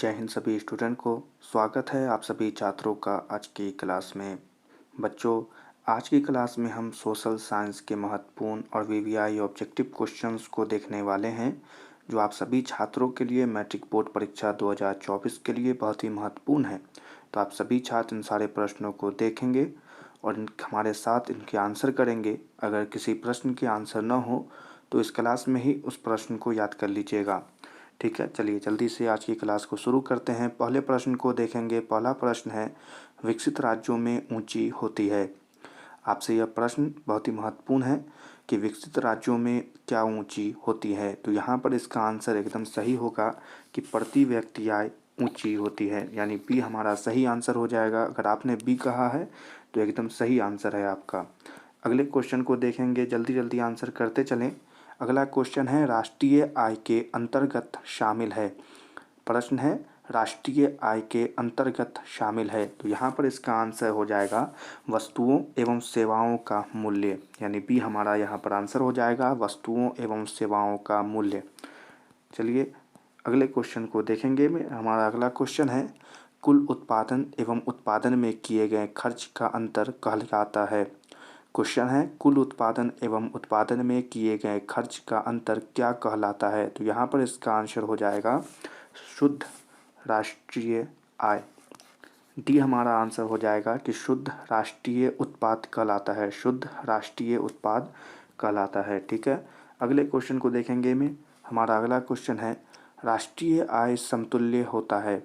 जय हिंद सभी स्टूडेंट को। स्वागत है आप सभी छात्रों का आज की क्लास में। बच्चों, आज की क्लास में हम सोशल साइंस के महत्वपूर्ण और वीवीआई ऑब्जेक्टिव क्वेश्चंस को देखने वाले हैं, जो आप सभी छात्रों के लिए मैट्रिक बोर्ड परीक्षा 2024 के लिए बहुत ही महत्वपूर्ण है। तो आप सभी छात्र इन सारे प्रश्नों को देखेंगे और हमारे साथ इनके आंसर करेंगे। अगर किसी प्रश्न के आंसर न हो तो इस क्लास में ही उस प्रश्न को याद कर लीजिएगा। ठीक है, चलिए जल्दी से आज की क्लास को शुरू करते हैं। पहले प्रश्न को देखेंगे। पहला प्रश्न है, विकसित राज्यों में ऊंची होती है। आपसे यह प्रश्न बहुत ही महत्वपूर्ण है कि विकसित राज्यों में क्या ऊंची होती है। तो यहाँ पर इसका आंसर एकदम सही होगा कि प्रति व्यक्ति आय ऊंची होती है, यानी बी हमारा सही आंसर हो जाएगा। अगर आपने बी कहा है तो एकदम सही आंसर है आपका। अगले क्वेश्चन को देखेंगे, जल्दी जल्दी आंसर करते चलें। अगला क्वेश्चन है, राष्ट्रीय आय के अंतर्गत शामिल है। प्रश्न है, राष्ट्रीय आय के अंतर्गत शामिल है। तो यहाँ पर इसका आंसर हो जाएगा वस्तुओं एवं सेवाओं का मूल्य, यानी बी हमारा यहाँ पर आंसर हो जाएगा वस्तुओं एवं सेवाओं का मूल्य। चलिए अगले क्वेश्चन को देखेंगे। हमारा अगला क्वेश्चन है, कुल उत्पादन एवं उत्पादन में किए गए खर्च का अंतर कहलाता है। क्वेश्चन है, कुल उत्पादन एवं उत्पादन में किए गए खर्च का अंतर क्या कहलाता है। तो यहाँ पर इसका आंसर हो जाएगा शुद्ध राष्ट्रीय आय। डी हमारा आंसर हो जाएगा कि शुद्ध राष्ट्रीय उत्पाद कहलाता है। शुद्ध राष्ट्रीय उत्पाद कहलाता है। ठीक है, अगले क्वेश्चन को देखेंगे में। हमारा अगला क्वेश्चन है, राष्ट्रीय आय समतुल्य होता है।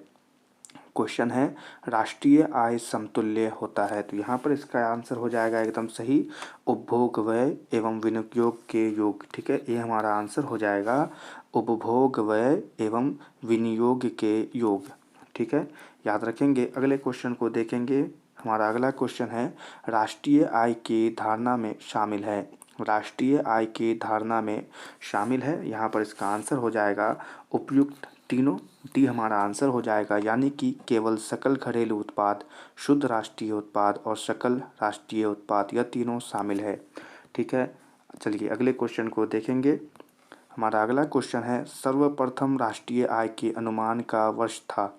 क्वेश्चन है, राष्ट्रीय आय समतुल्य होता है। तो यहाँ पर इसका आंसर हो जाएगा एकदम सही, उपभोग व्यय एवं विनियोग के योग। ठीक है, ये हमारा आंसर हो जाएगा उपभोग व्यय एवं विनियोग के योग। ठीक है, याद रखेंगे। अगले क्वेश्चन को देखेंगे। हमारा अगला क्वेश्चन है, राष्ट्रीय आय की धारणा में शामिल है। राष्ट्रीय आय की धारणा में शामिल है, यहाँ पर इसका आंसर हो जाएगा उपयुक्त तीनों। डी हमारा आंसर हो जाएगा, यानी कि केवल सकल घरेलू उत्पाद, शुद्ध राष्ट्रीय उत्पाद और सकल राष्ट्रीय उत्पाद, यह तीनों शामिल है। ठीक है, चलिए अगले क्वेश्चन को देखेंगे। हमारा अगला क्वेश्चन है, सर्वप्रथम राष्ट्रीय आय के अनुमान का वर्ष था।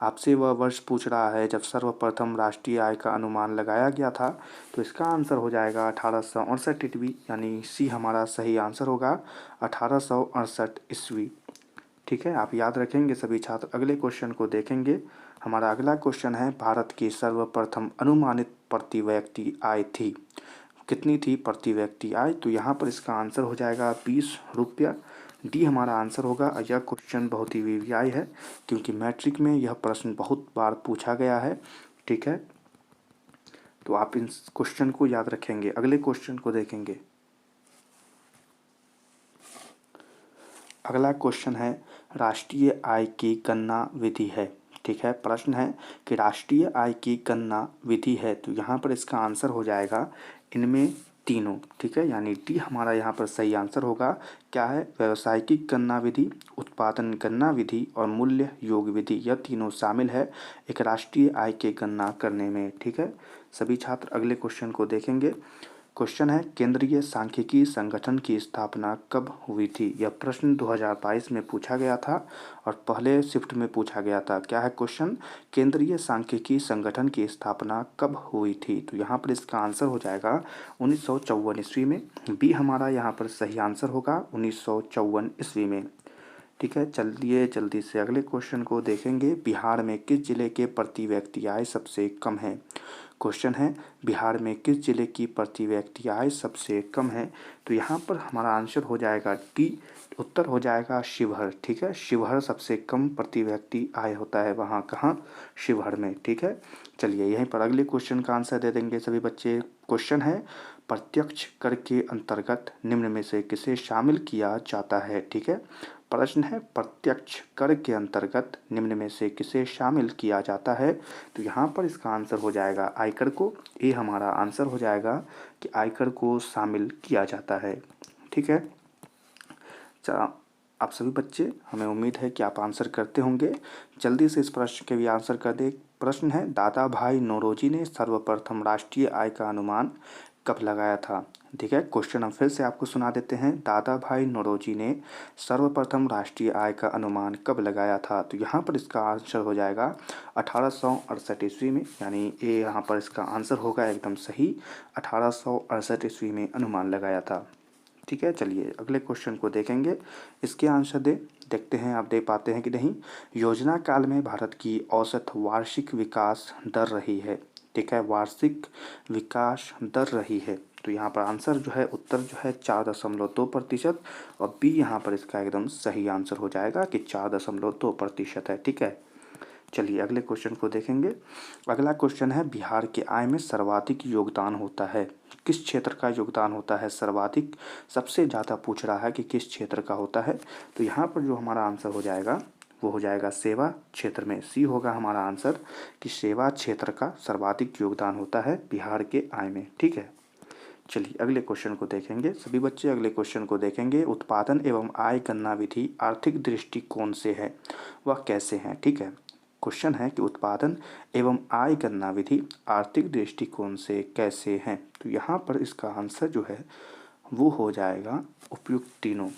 आपसे वह वर्ष पूछ रहा है जब सर्वप्रथम राष्ट्रीय आय का अनुमान लगाया गया था। तो इसका आंसर हो जाएगा 1868 ईस्वी, यानी सी हमारा सही आंसर होगा 1868 ईस्वी। ठीक है, आप याद रखेंगे सभी छात्र। अगले क्वेश्चन को देखेंगे। हमारा अगला क्वेश्चन है, भारत की सर्वप्रथम अनुमानित प्रति व्यक्ति आय थी। कितनी थी प्रति व्यक्ति आय। तो यहाँ पर इसका आंसर हो जाएगा 20 रुपया। डी हमारा आंसर होगा। यह क्वेश्चन बहुत ही वीवीआई है, क्योंकि मैट्रिक में यह प्रश्न बहुत बार पूछा गया है। ठीक है, तो आप इन क्वेश्चन को याद रखेंगे। अगले क्वेश्चन को देखेंगे। अगला क्वेश्चन है, राष्ट्रीय आय की गणना विधि है। ठीक है, प्रश्न है कि राष्ट्रीय आय की गणना विधि है। तो यहाँ पर इसका आंसर हो जाएगा इनमें तीनों। ठीक है, यानी डी हमारा यहाँ पर सही आंसर होगा। क्या है, व्यावसायिक गणना विधि, उत्पादन गणना विधि और मूल्य योग विधि, यह तीनों शामिल है एक राष्ट्रीय आय की गणना करने में। ठीक है, सभी छात्र अगले क्वेश्चन को देखेंगे। क्वेश्चन है, केंद्रीय सांख्यिकी संगठन की स्थापना कब हुई थी। यह प्रश्न 2022 में पूछा गया था और पहले शिफ्ट में पूछा गया था। क्या है क्वेश्चन, केंद्रीय सांख्यिकी संगठन की स्थापना कब हुई थी। तो यहाँ पर इसका आंसर हो जाएगा 1954 ईस्वी में। बी हमारा यहाँ पर सही आंसर होगा 1954 ईस्वी में। ठीक है, चलिए जल्दी से अगले क्वेश्चन को देखेंगे। बिहार में किस जिले के प्रति व्यक्ति आय सबसे कम है। क्वेश्चन है, बिहार में किस जिले की प्रति व्यक्ति आय सबसे कम है। तो यहाँ पर हमारा आंसर हो जाएगा डी, उत्तर हो जाएगा शिवहर। ठीक है, शिवहर सबसे कम प्रति व्यक्ति आय होता है वहाँ, कहाँ, शिवहर में। ठीक है, चलिए यहीं पर अगले क्वेश्चन का आंसर दे देंगे सभी बच्चे। क्वेश्चन है, प्रत्यक्ष कर के अंतर्गत निम्न में से किसे शामिल किया जाता है। ठीक है, प्रश्न है, प्रत्यक्ष कर के अंतर्गत निम्न में से किसे शामिल किया जाता है। तो यहाँ पर इसका आंसर हो जाएगा आयकर को। ये हमारा आंसर हो जाएगा कि आयकर को शामिल किया जाता है। ठीक है, आप सभी बच्चे, हमें उम्मीद है कि आप आंसर करते होंगे। जल्दी से इस प्रश्न के भी आंसर कर दे। प्रश्न है, दादा भाई नौरोजी ने सर्वप्रथम राष्ट्रीय आय का अनुमान कब लगाया था। ठीक है, क्वेश्चन हम फिर से आपको सुना देते हैं। दादा भाई नौरोजी ने सर्वप्रथम राष्ट्रीय आय का अनुमान कब लगाया था? तो यहाँ पर इसका आंसर हो जाएगा 1868 ईस्वी में, यानी ये यहाँ पर इसका आंसर होगा एकदम सही, 1868 ईस्वी में अनुमान लगाया था। ठीक है, चलिए अगले क्वेश्चन को देखेंगे, इसके आंसर देखते हैं आप दे पाते हैं कि नहीं। योजना काल में भारत की औसत वार्षिक विकास दर रही है। ठीक है, वार्षिक विकास दर रही है। तो यहाँ पर आंसर जो है, उत्तर जो है 4.2%, और बी यहाँ पर इसका एकदम सही आंसर हो जाएगा कि 4.2% है। ठीक है, चलिए अगले क्वेश्चन को देखेंगे। अगला क्वेश्चन है, बिहार के आय में सर्वाधिक योगदान होता है, किस क्षेत्र का योगदान होता है सर्वाधिक? सबसे ज़्यादा पूछ रहा है कि किस क्षेत्र का होता है। तो यहाँ पर जो हमारा आंसर हो जाएगा वो हो जाएगा सेवा क्षेत्र में। सी होगा हमारा आंसर कि सेवा क्षेत्र का सर्वाधिक योगदान होता है बिहार के आय में। ठीक है, चलिए अगले क्वेश्चन को देखेंगे। सभी बच्चे अगले क्वेश्चन को देखेंगे। उत्पादन एवं आय गणना विधि आर्थिक दृष्टिकोण से है, वह कैसे है? ठीक है, क्वेश्चन है कि उत्पादन एवं आय गणना विधि आर्थिक दृष्टिकोण से कैसे हैं? तो यहाँ पर इसका आंसर जो है वो हो जाएगा उपयुक्त तीनों।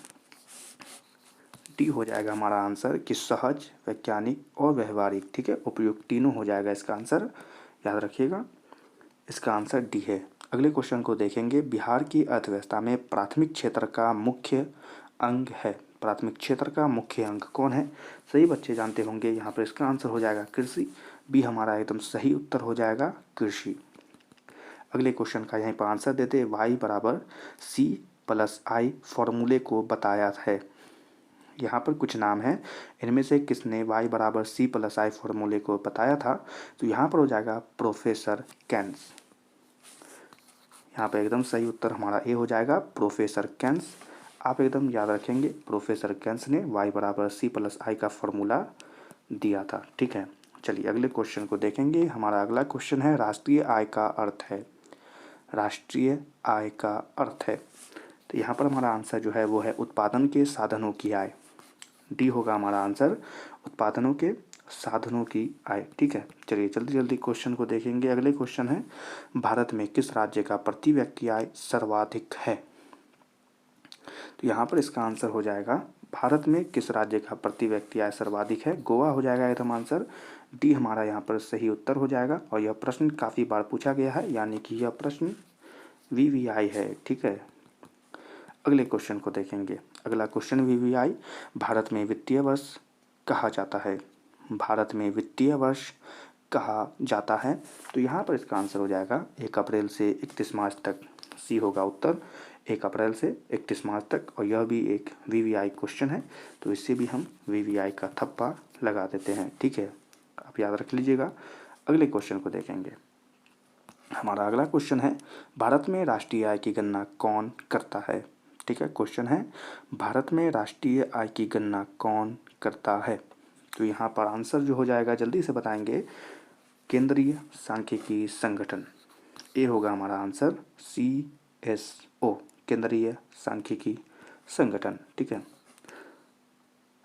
डी हो जाएगा हमारा आंसर कि सहज, वैज्ञानिक और व्यवहारिक। ठीक है, उपयुक्त तीनों हो जाएगा इसका आंसर, याद रखिएगा, इसका आंसर डी है। अगले क्वेश्चन को देखेंगे। बिहार की अर्थव्यवस्था में प्राथमिक क्षेत्र का मुख्य अंग है, प्राथमिक क्षेत्र का मुख्य अंग कौन है? सही बच्चे जानते होंगे, यहाँ पर इसका आंसर हो जाएगा कृषि। बी हमारा एकदम सही उत्तर हो जाएगा कृषि। अगले क्वेश्चन का यहीं पर आंसर देते, वाई बराबर सी प्लस आई फॉर्मूले को बताया है। यहाँ पर कुछ नाम हैं, इनमें से किसने y बराबर सी प्लस आई फॉर्मूले को बताया था? तो यहाँ पर हो जाएगा प्रोफेसर कैन्स। यहाँ पर एकदम सही उत्तर हमारा ए हो जाएगा, प्रोफेसर कैन्स। आप एकदम याद रखेंगे, प्रोफेसर कैन्स ने y बराबर सी प्लस आई का फॉर्मूला दिया था। ठीक है, चलिए अगले क्वेश्चन को देखेंगे। हमारा अगला क्वेश्चन है, राष्ट्रीय आय का अर्थ है, राष्ट्रीय आय का अर्थ है। तो यहाँ पर हमारा आंसर जो है वो है उत्पादन के साधनों की आय। डी होगा हमारा आंसर, उत्पादनों के साधनों की आय। ठीक है, चलिए जल्दी जल्दी क्वेश्चन को देखेंगे। अगले क्वेश्चन है, भारत में किस राज्य का प्रति व्यक्ति आय सर्वाधिक है? तो यहाँ पर इसका आंसर हो जाएगा, भारत में किस राज्य का प्रति व्यक्ति आय सर्वाधिक है? गोवा हो जाएगा एकदम आंसर। डी हमारा यहाँ पर सही उत्तर हो जाएगा, और यह प्रश्न काफ़ी बार पूछा गया है, यानी कि यह प्रश्न वीवीआई है। ठीक है, अगले क्वेश्चन को देखेंगे। अगला क्वेश्चन वीवीआई, भारत में वित्तीय वर्ष कहा जाता है, भारत में वित्तीय वर्ष कहा जाता है। तो यहाँ पर इसका आंसर हो जाएगा 1 अप्रैल से 31 मार्च तक। सी होगा उत्तर, 1 अप्रैल से 31 मार्च तक, और यह भी एक वीवीआई क्वेश्चन है, तो इससे भी हम वीवीआई का थप्पा लगा देते हैं। ठीक है, आप याद रख लीजिएगा। अगले क्वेश्चन को देखेंगे। हमारा अगला क्वेश्चन है, भारत में राष्ट्रीय आय की गणना कौन करता है? ठीक है, क्वेश्चन है, भारत में राष्ट्रीय आय की गणना कौन करता है? तो यहाँ पर आंसर जो हो जाएगा, जल्दी से बताएंगे, केंद्रीय सांख्यिकी संगठन। ए होगा हमारा आंसर, CSO, केंद्रीय सांख्यिकी संगठन। ठीक है,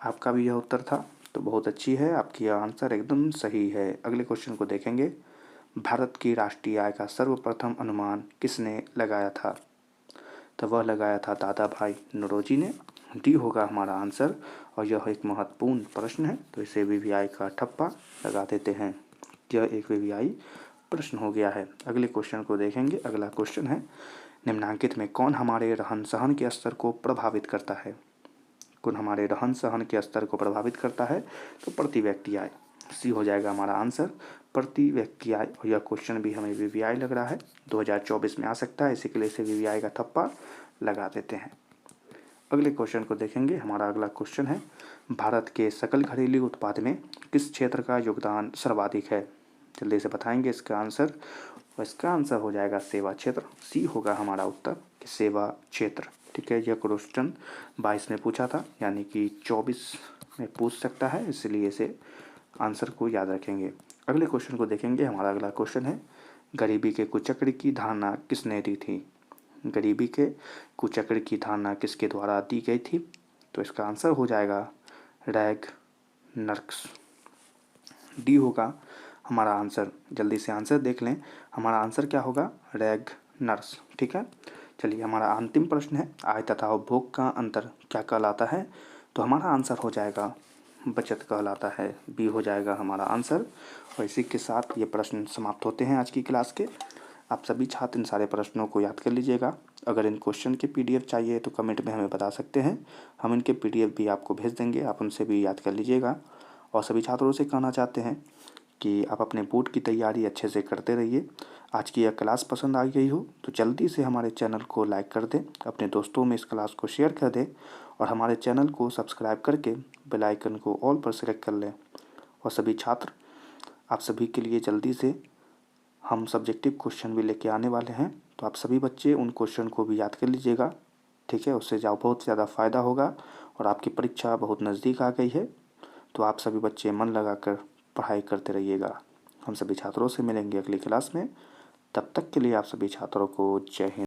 आपका भी यह उत्तर था, तो बहुत अच्छी है, आपकी यह आंसर एकदम सही है। अगले क्वेश्चन को देखेंगे। भारत की राष्ट्रीय आय का सर्वप्रथम अनुमान किसने लगाया था? तो वह लगाया था दादा भाई नौरोजी ने। डी होगा हमारा आंसर, और यह एक महत्वपूर्ण प्रश्न है, तो इसे वीवीआई का ठप्पा लगा देते हैं। यह एक वीवीआई प्रश्न हो गया है। अगले क्वेश्चन को देखेंगे। अगला क्वेश्चन है, निम्नलिखित में कौन हमारे रहन सहन के स्तर को प्रभावित करता है? कौन हमारे रहन सहन के स्तर को प्रभावित करता है? तो प्रति व्यक्ति आय। सी हो जाएगा हमारा आंसर, प्रति व्यक्ति आय। और यह क्वेश्चन भी हमें वीवीआई लग रहा है, 2024 में आ सकता है, इसी के लिए इसे वीवीआई का थप्पा लगा देते हैं। अगले क्वेश्चन को देखेंगे। हमारा अगला क्वेश्चन है, भारत के सकल घरेलू उत्पाद में किस क्षेत्र का योगदान सर्वाधिक है? जल्दी से बताएंगे इसका आंसर, और इसका आंसर हो जाएगा सेवा क्षेत्र। सी होगा हमारा उत्तर कि सेवा क्षेत्र। ठीक है, यह क्वेश्चन 22 में पूछा था, यानी कि 24 में पूछ सकता है, इसलिए इसे आंसर को याद रखेंगे। अगले क्वेश्चन को देखेंगे। हमारा अगला क्वेश्चन है, गरीबी के कुचक्र की धारणा किसने दी थी? गरीबी के कुचक्र की धारणा किसके द्वारा दी गई थी? तो इसका आंसर हो जाएगा रैग नर्क्स। डी होगा हमारा आंसर, जल्दी से आंसर देख लें, हमारा आंसर क्या होगा? Rag nurse. ठीक है, चलिए, हमारा अंतिम प्रश्न है, आय तथा उपभोग का अंतर क्या कहलाता है? तो हमारा आंसर हो जाएगा बचत कहलाता है। बी हो जाएगा हमारा आंसर। और इसी के साथ ये प्रश्न समाप्त होते हैं आज की क्लास के। आप सभी छात्र इन सारे प्रश्नों को याद कर लीजिएगा। अगर इन क्वेश्चन के पीडीएफ चाहिए तो कमेंट में हमें बता सकते हैं, हम इनके पीडीएफ भी आपको भेज देंगे, आप उनसे भी याद कर लीजिएगा। और सभी छात्रों से कहना चाहते हैं कि आप अपने बोर्ड की तैयारी अच्छे से करते रहिए। आज की यह क्लास पसंद आ गई हो तो जल्दी से हमारे चैनल को लाइक कर दें, अपने दोस्तों में इस क्लास को शेयर कर दें और हमारे चैनल को सब्सक्राइब करके बेल आइकन को ऑल पर सेलेक्ट कर लें। और सभी छात्र, आप सभी के लिए जल्दी से हम सब्जेक्टिव क्वेश्चन भी लेके आने वाले हैं, तो आप सभी बच्चे उन क्वेश्चन को भी याद कर लीजिएगा। ठीक है, उससे जाओ बहुत ज़्यादा फ़ायदा होगा। और आपकी परीक्षा बहुत नज़दीक आ गई है, तो आप सभी बच्चे मन लगाकर पढ़ाई करते रहिएगा। हम सभी छात्रों से मिलेंगे अगली क्लास में। तब तक के लिए आप सभी छात्रों को जय हिंद।